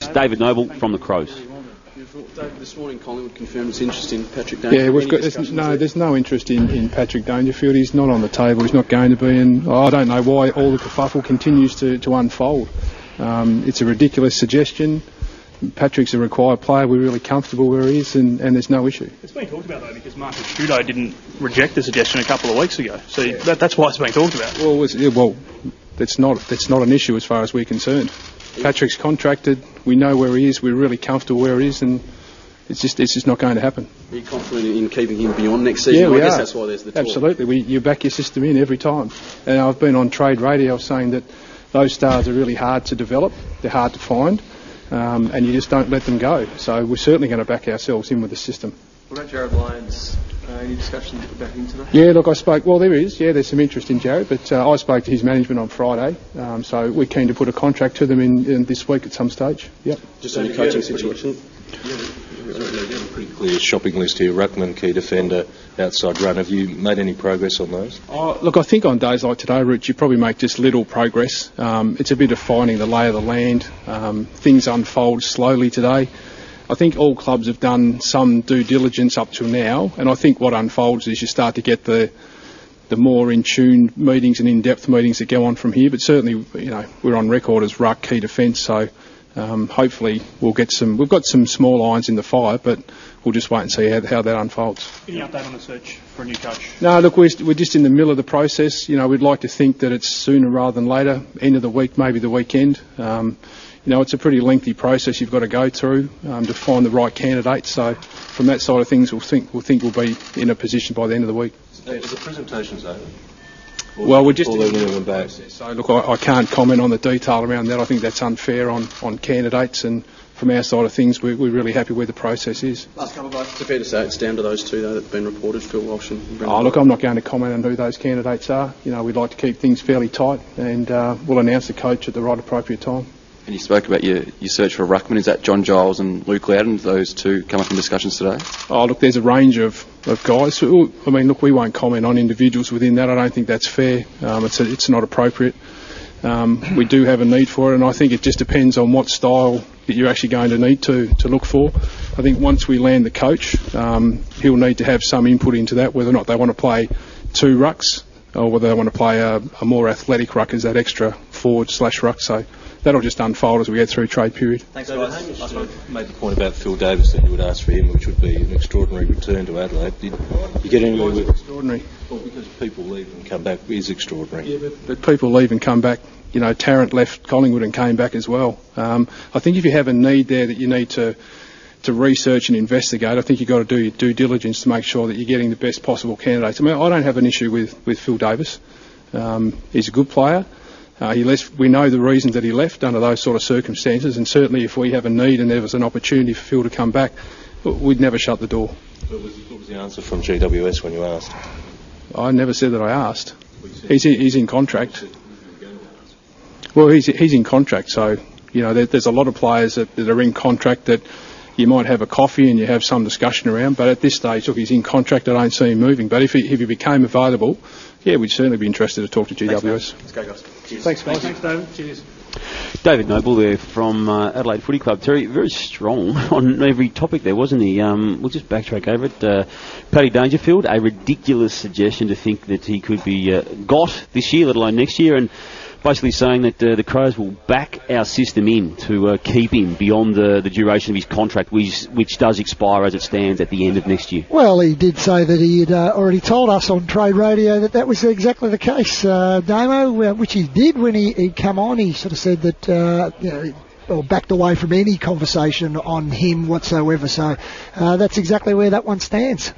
It's David Noble from the Crows. David, this morning Collingwood confirmed its interest in Patrick Dangerfield. Yeah, there's no interest in Patrick Dangerfield. He's not on the table. He's not going to be, and I don't know why all the kerfuffle continues to unfold. It's a ridiculous suggestion. Patrick's a required player. We're really comfortable where he is, and there's no issue. It's been talked about, though, because Marcus Trudeau didn't reject the suggestion a couple of weeks ago. So that's why it's been talked about. Well, that's not an issue as far as we're concerned. Patrick's contracted. We know where he is. We're really comfortable where he is, and it's just not going to happen. Are you confident in keeping him beyond next season? Yeah, we guess are. That's why there's the talk. Absolutely. You back your system in every time. And I've been on trade radio saying that those stars are really hard to develop. They're hard to find. And you just don't let them go. So we're certainly going to back ourselves in with the system. What about Jared Lyons? Any discussion about him today? Yeah, look, I spoke. Well, there is. Yeah, there's some interest in Jared, but I spoke to his management on Friday. So we're keen to put a contract to them in this week at some stage. Yep. Just on the coaching situation. You have a pretty clear shopping list here. Ruckman, key defender, outside run. Have you made any progress on those? Look, I think on days like today, Rich, you probably make just little progress. It's a bit of finding the lay of the land. Things unfold slowly today. I think all clubs have done some due diligence up till now, and I think what unfolds is you start to get the more in-tune meetings and in-depth meetings that go on from here. But certainly, we're on record as ruck, key defence, so hopefully we'll get some. We've got some small irons in the fire, but we'll just wait and see how that unfolds. Any update on the search for a new coach? No, look, we're just in the middle of the process. We'd like to think that it's sooner rather than later, end of the week, maybe the weekend. It's a pretty lengthy process you've got to go through to find the right candidate. So from that side of things, we'll think we'll be in a position by the end of the week. Is the presentations over? Well, we're just in the middle of the process. So look, I can't comment on the detail around that. I think that's unfair on candidates, and from our side of things, we're really happy where the process is. Last couple of guys. It's fair to say it's down to those two, though, that have been reported, Phil Walsh and Brendan. Look, I'm not going to comment on who those candidates are. We'd like to keep things fairly tight, and we'll announce the coach at the right appropriate time. And you spoke about your search for a ruckman. Is that John Giles and Luke Loudon? Those two come up in discussions today? Look, there's a range of guys. I mean, look, we won't comment on individuals within that. I don't think that's fair. It's not appropriate. We do have a need for it, and I think it just depends on what style that you're actually going to need to look for. I think once we land the coach, he'll need to have some input into that, whether or not they want to play two rucks or whether they want to play a more athletic ruck as that extra forward/ruck. So that'll just unfold as we get through trade period. Thanks, guys. I made the point about Phil Davis that you would ask for him, which would be an extraordinary return to Adelaide. Did you get anywhere with extraordinary? Well, because people leave and come back is extraordinary. Yeah, but people leave and come back. Tarrant left Collingwood and came back as well. I think if you have a need there that you need to research and investigate, I think you've got to do your due diligence to make sure that you're getting the best possible candidates. I mean, I don't have an issue with Phil Davis. He's a good player. He left. We know the reasons that he left under those sort of circumstances, and certainly if we have a need and there was an opportunity for Phil to come back, we'd never shut the door. What was the answer from GWS when you asked? I never said that I asked. He's in contract. Well, he's in contract, so there's a lot of players that are in contract that you might have a coffee and you have some discussion around, but at this stage, look, he's in contract. I don't see him moving. But if he became available, yeah, we'd certainly be interested to talk to GWS. Let's go, guys. Cheers. Thanks, guys. Thanks, David. Cheers. David Noble there from Adelaide Footy Club. Terry, very strong on every topic there, wasn't he? We'll just backtrack over it. Paddy Dangerfield, a ridiculous suggestion to think that he could be got this year, let alone next year, and basically saying that the Crows will back our system in to keep him beyond the duration of his contract, which does expire as it stands at the end of next year. Well, he did say that he had already told us on trade radio that was exactly the case, Damo, which he did when he'd come on. He sort of said that, backed away from any conversation on him whatsoever. So that's exactly where that one stands.